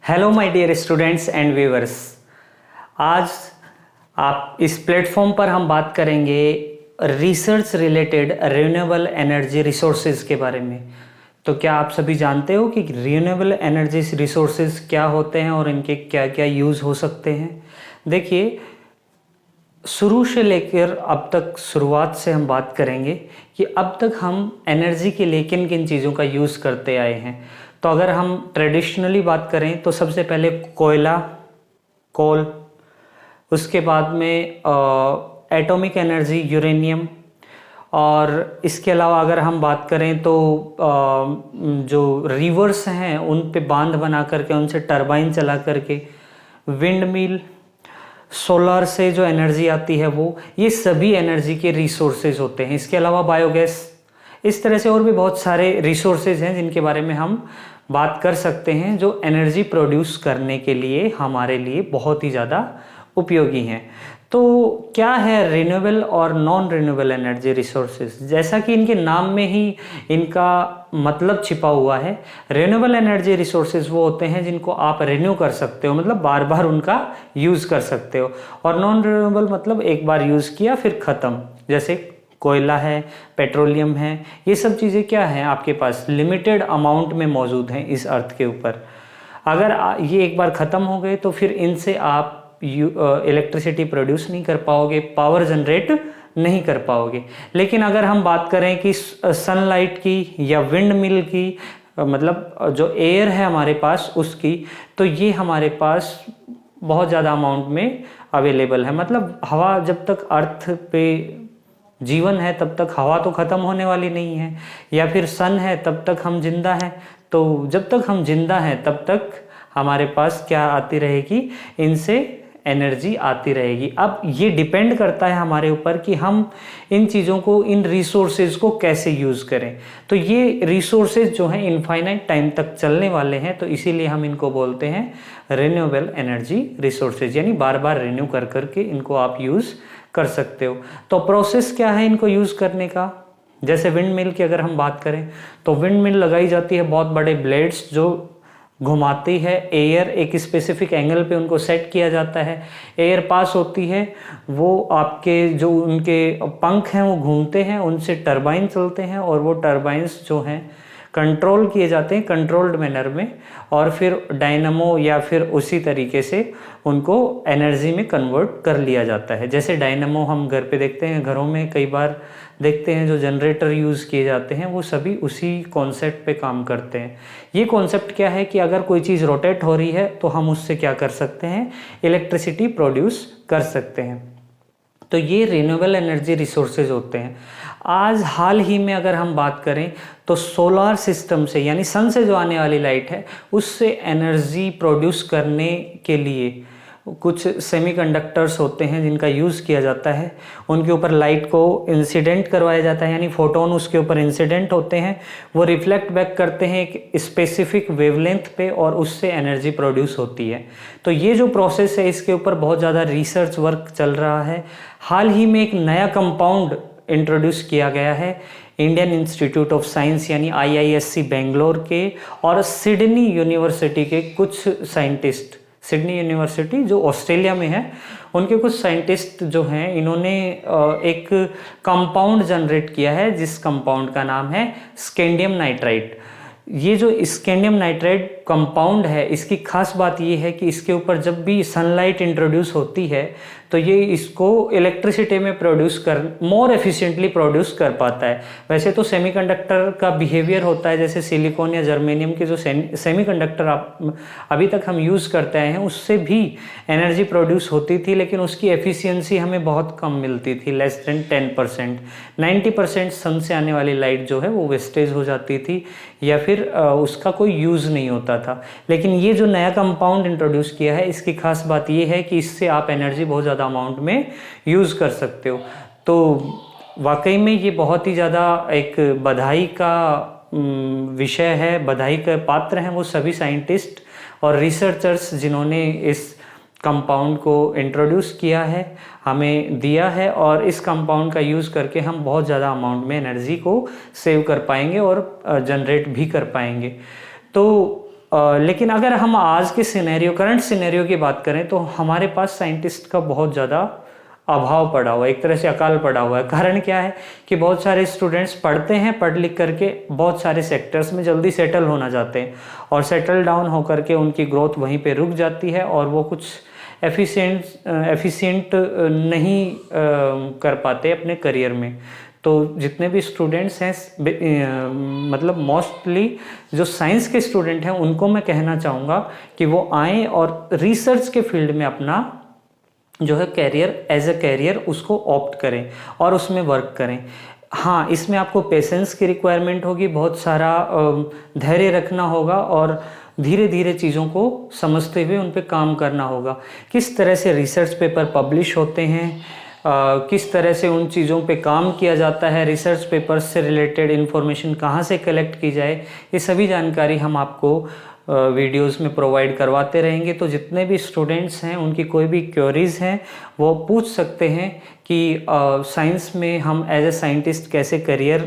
Hello my dear students and viewers. आज आप इस प्लेटफॉर्म पर हम बात करेंगे research related renewable energy resources के बारे में। तो क्या आप सभी जानते हो कि रिन्यूएबल एनर्जी रिसोर्सेज क्या होते हैं और इनके क्या क्या यूज़ हो सकते हैं। देखिए, शुरू से लेकर अब तक शुरुआत से हम बात करेंगे कि अब तक हम एनर्जी के लिए किन किन चीज़ों का यूज़ करते आए हैं। तो अगर हम ट्रेडिशनली बात करें तो सबसे पहले कोयला, कोल, उसके बाद में एटॉमिक एनर्जी यूरेनियम, और इसके अलावा अगर हम बात करें तो जो रिवर्स हैं उन पे बांध बना करके उनसे टरबाइन चला करके, विंड मिल, सोलर से जो एनर्जी आती है वो, ये सभी एनर्जी के रिसोर्सेज होते हैं। इसके अलावा बायोगैस, इस तरह से और भी बहुत सारे रिसोर्सेज हैं जिनके बारे में हम बात कर सकते हैं, जो एनर्जी प्रोड्यूस करने के लिए हमारे लिए बहुत ही ज़्यादा उपयोगी हैं। तो क्या है रिन्यूएबल और नॉन रिन्यूएबल एनर्जी रिसोर्सेज? जैसा कि इनके नाम में ही इनका मतलब छिपा हुआ है। रिन्यूएबल एनर्जी रिसोर्सेज वो होते हैं जिनको आप रिन्यू कर सकते हो, मतलब बार बार उनका यूज़ कर सकते हो। और नॉन रिन्यूएबल मतलब एक बार यूज़ किया फिर ख़त्म। जैसे कोयला है, पेट्रोलियम है, ये सब चीज़ें क्या हैं, आपके पास लिमिटेड अमाउंट में मौजूद हैं इस अर्थ के ऊपर। अगर ये एक बार ख़त्म हो गए तो फिर इनसे आप इलेक्ट्रिसिटी प्रोड्यूस नहीं कर पाओगे, पावर जनरेट नहीं कर पाओगे। लेकिन अगर हम बात करें कि सनलाइट की या विंड मिल की, मतलब जो एयर है हमारे पास उसकी, तो ये हमारे पास बहुत ज़्यादा अमाउंट में अवेलेबल है। मतलब हवा, जब तक अर्थ पे जीवन है तब तक हवा तो ख़त्म होने वाली नहीं है, या फिर सन है तब तक हम जिंदा हैं। तो जब तक हम जिंदा हैं तब तक हमारे पास क्या आती रहेगी, इनसे एनर्जी आती रहेगी। अब ये डिपेंड करता है हमारे ऊपर कि हम इन चीज़ों को, इन रिसोर्सेज को कैसे यूज़ करें। तो ये रिसोर्सेज जो हैं इनफाइनाइट टाइम तक चलने वाले हैं, तो इसीलिए हम इनको बोलते हैं रिन्यूएबल एनर्जी रिसोर्सेज, यानी बार बार रिन्यू कर करके इनको आप यूज़ कर सकते हो। तो प्रोसेस क्या है इनको यूज़ करने का? जैसे विंड मिल की अगर हम बात करें तो विंड मिल लगाई जाती है, बहुत बड़े ब्लेड्स जो घुमाती है एयर, एक स्पेसिफिक एंगल पे उनको सेट किया जाता है, एयर पास होती है, वो आपके जो उनके पंख हैं वो घूमते हैं, उनसे टरबाइन चलते हैं, और वो टरबाइंस जो हैं कंट्रोल किए जाते हैं कंट्रोल्ड मैनर में, और फिर डायनामो या फिर उसी तरीके से उनको एनर्जी में कन्वर्ट कर लिया जाता है। जैसे डायनामो हम घर पे देखते हैं, घरों में कई बार देखते हैं जो जनरेटर यूज़ किए जाते हैं, वो सभी उसी कॉन्सेप्ट पे काम करते हैं। ये कॉन्सेप्ट क्या है कि अगर कोई चीज़ रोटेट हो रही है तो हम उससे क्या कर सकते हैं, इलेक्ट्रिसिटी प्रोड्यूस कर सकते हैं। तो ये रिन्यूएबल एनर्जी रिसोर्सेज होते हैं। आज हाल ही में अगर हम बात करें तो सोलर सिस्टम से, यानी सन से जो आने वाली लाइट है उससे एनर्जी प्रोड्यूस करने के लिए कुछ सेमीकंडक्टर्स होते हैं जिनका यूज़ किया जाता है। उनके ऊपर लाइट को इंसिडेंट करवाया जाता है, यानी फोटोन उसके ऊपर इंसिडेंट होते हैं, वो रिफ्लेक्ट बैक करते हैं एक स्पेसिफिक वेवलेंथ पे, और उससे एनर्जी प्रोड्यूस होती है। तो ये जो प्रोसेस है इसके ऊपर बहुत ज़्यादा रिसर्च वर्क चल रहा है। हाल ही में एक नया कंपाउंड इंट्रोड्यूस किया गया है इंडियन इंस्टीट्यूट ऑफ साइंस यानी IISc बेंगलोर के, और सिडनी यूनिवर्सिटी के कुछ साइंटिस्ट, सिडनी यूनिवर्सिटी जो ऑस्ट्रेलिया में है, उनके कुछ साइंटिस्ट जो हैं, इन्होंने एक कंपाउंड जनरेट किया है जिस कंपाउंड का नाम है स्कैंडियम नाइट्राइड। ये जो स्कैंडियम नाइट्राइड कंपाउंड है, इसकी खास बात ये है कि इसके ऊपर जब भी सनलाइट इंट्रोड्यूस होती है तो ये इसको इलेक्ट्रिसिटी में प्रोड्यूस कर, मोर एफिशिएंटली प्रोड्यूस कर पाता है। वैसे तो सेमीकंडक्टर का बिहेवियर होता है, जैसे सिलिकॉन या जर्मेनियम के जो सेमीकंडक्टर अभी तक हम यूज़ करते आए हैं, उससे भी एनर्जी प्रोड्यूस होती थी, लेकिन उसकी एफिशिएंसी हमें बहुत कम मिलती थी, लेस देन 10%। 90% सन से आने वाली लाइट जो है वो वेस्टेज हो जाती थी, या फिर उसका कोई यूज़ नहीं होता था। लेकिन ये जो नया कंपाउंड इंट्रोड्यूस किया है, इसकी खास बात ये है कि इससे आप एनर्जी बहुत ज़्यादा अमाउंट में यूज़ कर सकते हो। तो वाकई में ये बहुत ही ज़्यादा एक बधाई का विषय है, बधाई का पात्र हैं वो सभी साइंटिस्ट और रिसर्चर्स जिन्होंने इस कंपाउंड को इंट्रोड्यूस किया है, हमें दिया है, और इस कंपाउंड का यूज़ करके हम बहुत ज़्यादा अमाउंट में एनर्जी को सेव कर पाएंगे और जनरेट भी कर पाएंगे। तो लेकिन अगर हम आज के सिनेरियो, करंट सिनेरियो की बात करें तो हमारे पास साइंटिस्ट का बहुत ज़्यादा अभाव पड़ा हुआ है, एक तरह से अकाल पड़ा हुआ है। कारण क्या है कि बहुत सारे स्टूडेंट्स पढ़ते हैं, पढ़ लिख करके बहुत सारे सेक्टर्स में जल्दी सेटल होना चाहते हैं और सेटल डाउन होकर के उनकी ग्रोथ वहीं पे रुक जाती है और वो कुछ एफिशिएंट नहीं कर पाते अपने करियर में। तो जितने भी स्टूडेंट्स हैं, मतलब मोस्टली जो साइंस के स्टूडेंट हैं, उनको मैं कहना चाहूँगा कि वो आएँ और रिसर्च के फील्ड में अपना जो है कैरियर, एज अ कैरियर उसको ऑप्ट करें और उसमें वर्क करें। हाँ, इसमें आपको पेशेंस की रिक्वायरमेंट होगी, बहुत सारा धैर्य रखना होगा और धीरे धीरे चीज़ों को समझते हुए उन पे काम करना होगा। किस तरह से रिसर्च पेपर पब्लिश होते हैं, किस तरह से उन चीज़ों पे काम किया जाता है, रिसर्च पेपर्स से रिलेटेड इन्फॉर्मेशन कहाँ से कलेक्ट की जाए, ये सभी जानकारी हम आपको वीडियोस में प्रोवाइड करवाते रहेंगे। तो जितने भी स्टूडेंट्स हैं उनकी कोई भी क्वेरीज़ हैं वो पूछ सकते हैं कि साइंस में हम एज ए साइंटिस्ट कैसे करियर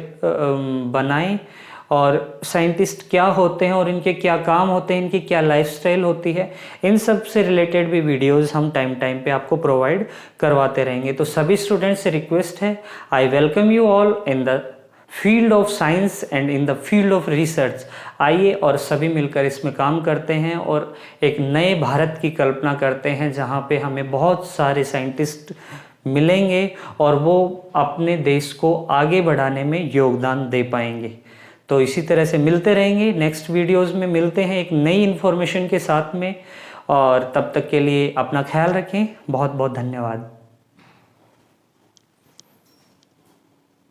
बनाएं और साइंटिस्ट क्या होते हैं और इनके क्या काम होते हैं, इनकी क्या लाइफस्टाइल होती है, इन सब से रिलेटेड भी वीडियोस हम टाइम टाइम पे आपको प्रोवाइड करवाते रहेंगे। तो सभी स्टूडेंट्स से रिक्वेस्ट है, I welcome you all in the field of science and in the field of research. आइए और सभी मिलकर इसमें काम करते हैं और एक नए भारत की कल्पना करते हैं जहाँ पे हमें बहुत सारे साइंटिस्ट मिलेंगे और वो अपने देश को आगे बढ़ाने में योगदान दे पाएंगे। तो इसी तरह से मिलते रहेंगे, नेक्स्ट वीडियोस में मिलते हैं एक नई इन्फॉर्मेशन के साथ में, और तब तक के लिए अपना ख्याल रखें। बहुत बहुत धन्यवाद।